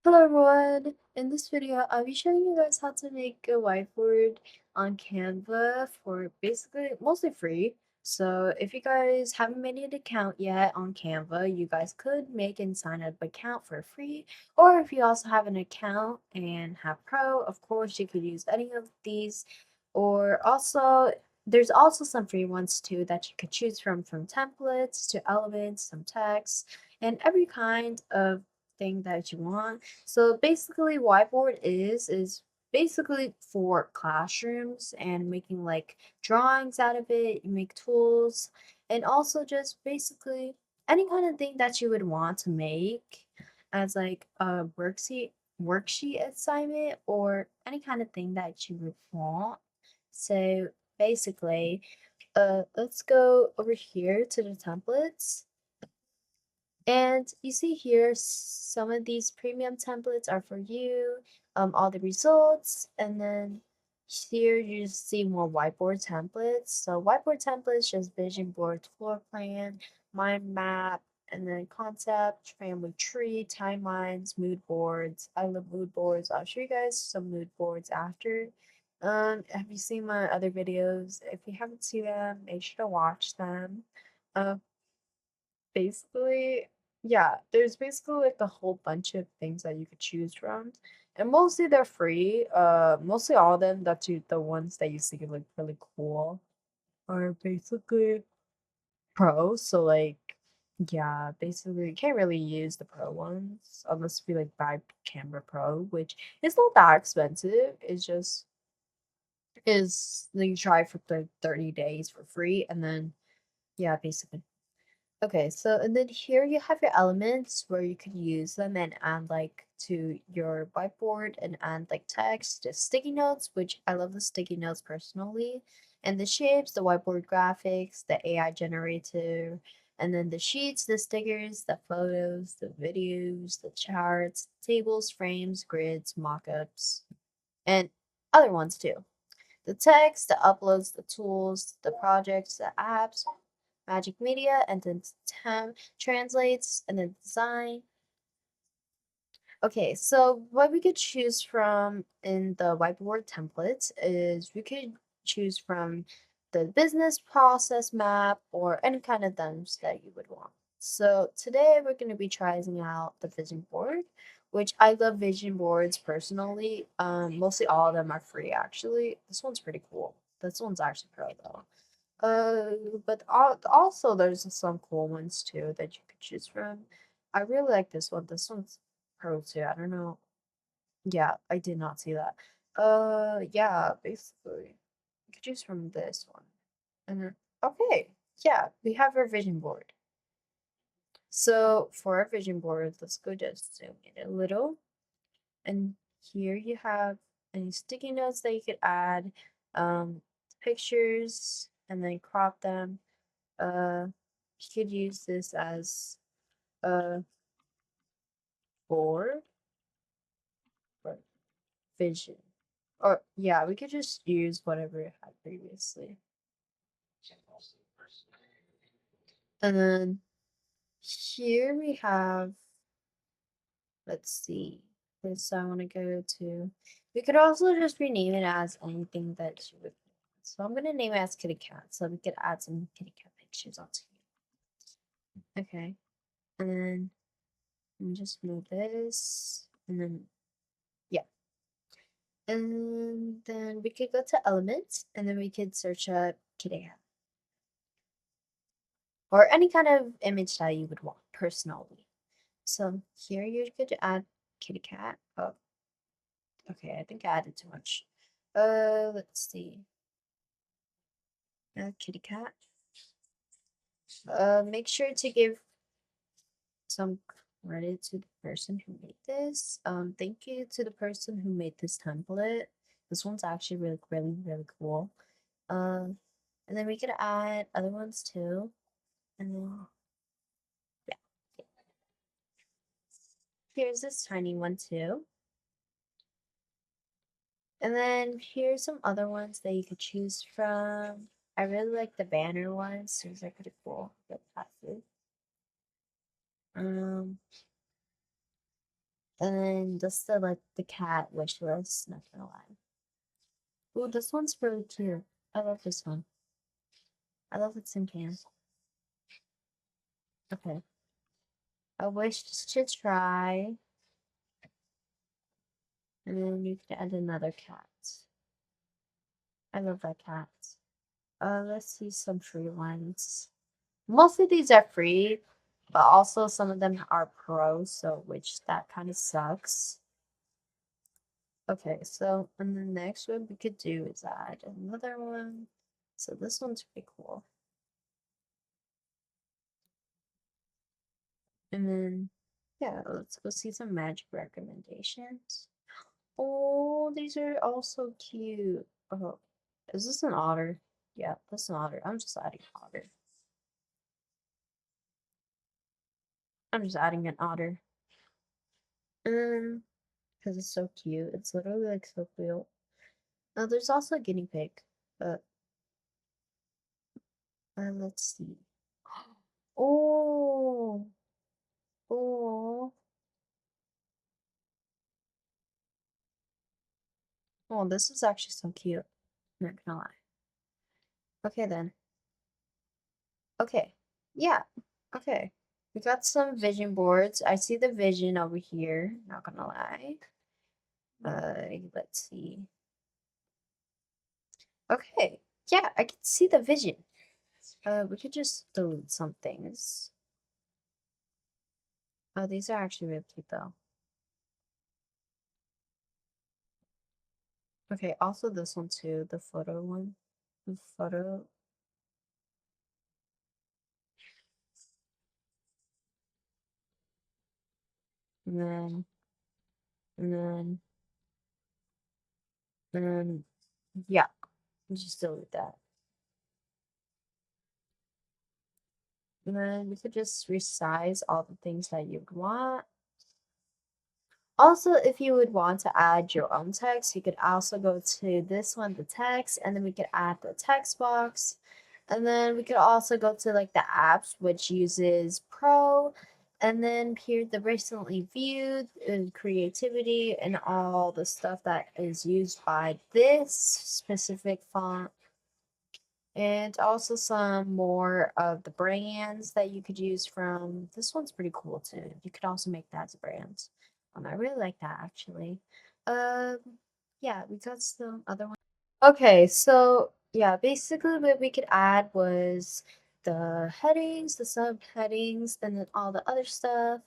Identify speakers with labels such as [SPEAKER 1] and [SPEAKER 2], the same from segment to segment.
[SPEAKER 1] Hello everyone! In this video, I'll be showing you guys how to make a whiteboard on Canva for basically mostly free. So if you guys haven't made an account yet on Canva, you guys could make and sign up account for free. Or if you also have an account and have Pro, of course you could use any of these. Or also, there's also some free ones too that you could choose from templates to elements, some text, and every kind of thing that you want. So basically whiteboard is basically for classrooms and making like drawings out of it, you make tools, and also just basically any kind of thing that you would want to make as like a worksheet assignment or any kind of thing that you would want. So basically, let's go over here to the templates. And you see here, some of these premium templates are for you, all the results, and then here you see more whiteboard templates. So whiteboard templates, just vision board, floor plan, mind map, and then concept, family tree, timelines, mood boards. I love mood boards. I'll show you guys some mood boards after. Have you seen my other videos? If you haven't seen them, make sure to watch them. Uh, Basically, yeah, there's basically like a whole bunch of things that you could choose from. And mostly they're free. Mostly all of them, the ones that you see like really cool are basically pro. So like yeah, basically you can't really use the pro ones unless you like buy Canva Pro, which is not that expensive. It's just is like you try for 30 days for free and then yeah, basically. Okay, so and then here you have your elements where you can use them and add like to your whiteboard and add like text, the sticky notes, which I love the sticky notes personally, and the shapes, the whiteboard graphics, the AI generator, and then the sheets, the stickers, the photos, the videos, the charts, tables, frames, grids, mockups, and other ones too. The text, the uploads, the tools, the projects, the apps, Magic Media, and then translates, and then design. Okay, so what we could choose from in the whiteboard templates is we could choose from the business process map or any kind of themes that you would want. So today we're going to be trying out the vision board, which I love vision boards personally. Mostly all of them are free actually. This one's pretty cool. This one's actually pro though. But also there's some cool ones too that you could choose from. I really like this one. This one's pro too. I don't know. Yeah, I did not see that. Yeah, basically, you could choose from this one. And then, okay, yeah, we have our vision board. So for our vision board, let's go just zoom in a little. And here you have any sticky notes that you could add, pictures, and then crop them. You could use this as a board or vision. Or yeah, we could just use whatever it had previously. And then here we have, let's see, this I want to go to. We could also just rename it as anything that you would. So I'm gonna name it as kitty cat, so we could add some kitty cat pictures onto here. Okay, and then let me just move this, and then yeah. And then we could go to elements and then we could search up kitty cat or any kind of image that you would want personally. So here you could add kitty cat. Oh, okay, I think I added too much. Let's see. Kitty cat. Make sure to give some credit to the person who made this. Thank you to the person who made this template. This one's actually really cool. And then we could add other ones too. And then yeah, here's this tiny one too. And then here's some other ones that you could choose from. I really like the banner ones. These are pretty cool. The passive. Um, And then just the cat wish list, not gonna lie. Ooh, this one's really cute. I love this one. I love its in can. Okay. I wish to try. And then you can add another cat. I love that cat. Let's see some free ones. Most of these are free, but also some of them are pro, so which that kind of sucks. Okay, so and the next one we could do is add another one. So this one's pretty cool. And then yeah, let's go see some magic recommendations. Oh, these are also cute. Oh, is this an otter? Yeah, that's an otter. I'm just adding otter. I'm just adding an otter. Because it's so cute. It's literally like so cute. There's also a guinea pig, but let's see. Oh, oh, oh, this is actually so cute. Not gonna lie. Okay then. Okay. Yeah. Okay. We got some vision boards. I see the vision over here. Not gonna lie. Let's see. Okay. Yeah, I can see the vision. We could just delete some things. Oh, these are actually really cute though. Okay, also this one too, the photo one. The photo. And then, and then, and then, yeah, just delete that. And then we could just resize all the things that you want. Also, if you would want to add your own text, you could also go to this one, the text, and then we could add the text box. And then we could also go to like the apps, which uses Pro, and then here the recently viewed and creativity and all the stuff that is used by this specific font. And also some more of the brands that you could use from. This one's pretty cool too. You could also make that as a brand. I really like that actually. Um, yeah, we got some other one. Okay, so yeah, basically what we could add was the headings, the subheadings, and then all the other stuff,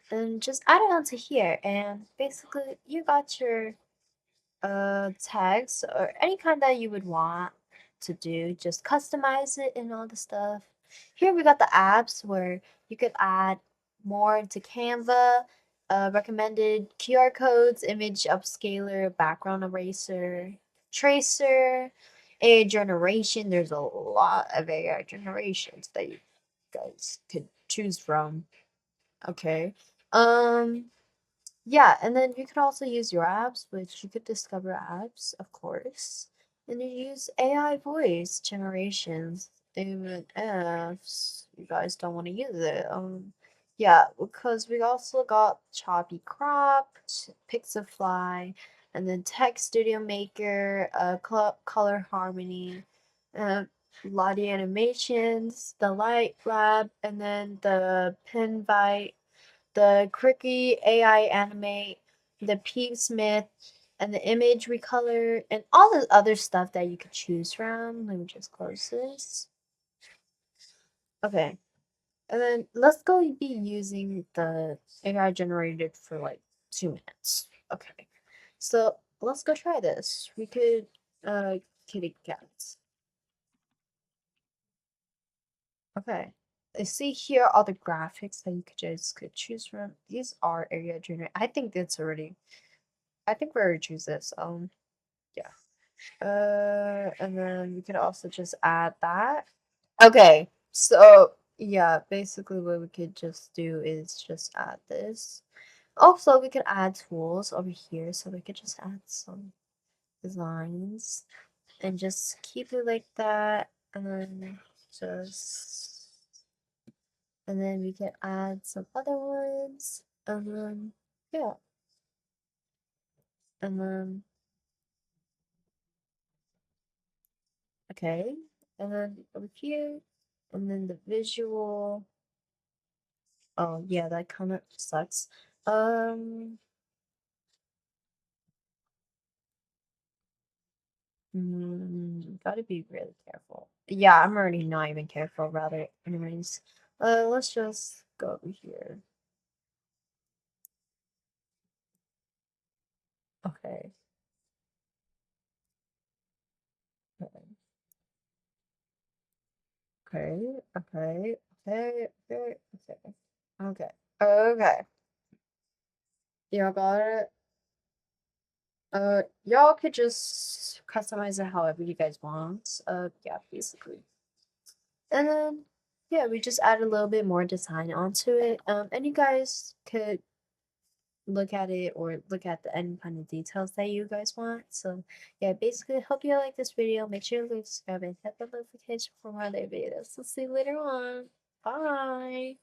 [SPEAKER 1] and just add it onto here. And basically, you got your tags or any kind that you would want to do, just customize it and all the stuff. Here we got the apps where you could add more into Canva, recommended QR codes, image upscaler, background eraser, tracer, AI generation. There's a lot of AI generations that you guys could choose from. Okay. Um yeah, and then you could also use your apps, which you could discover apps, of course. And you use AI voice generations, even if you guys don't want to use it. Yeah, because we also got Choppy Crop, Pixafly, and then Text Studio Maker, Color Harmony, uh, Lottie Animations, the Light Lab, and then the Pinvite, the Quirky AI Animate, the Peep Smith, and the Image Recolor, and all the other stuff that you could choose from. Let me just close this. Okay, and then let's go be using the AI generated for like 2 minutes. Okay, so let's go try this. We could, kitty cats. Okay. I see here all the graphics that you could choose from. These are area generated. I think that's already. I think we already choose this. Yeah. And then we could also just add that. Okay. So yeah, basically what we could just do is just add this. Also, we could add tools over here, so we could just add some designs and just keep it like that, and then just and then we can add some other ones. yeah, and then okay, and then over here, and then the visual. Oh yeah, that kind of sucks. Um, gotta be really careful. Yeah, I'm already not even careful, rather. Anyways, let's just go over here. Okay. Okay. Okay. Okay. Okay. Okay. Okay. Okay. Y'all got it. Y'all could just customize it however you guys want. Yeah, basically. And then, yeah, we just add a little bit more design onto it. And you guys could look at it or look at the any kind of details that you guys want. So yeah, basically hope you like this video. Make sure to subscribe and hit the notification for more other videos. So see you later on. Bye.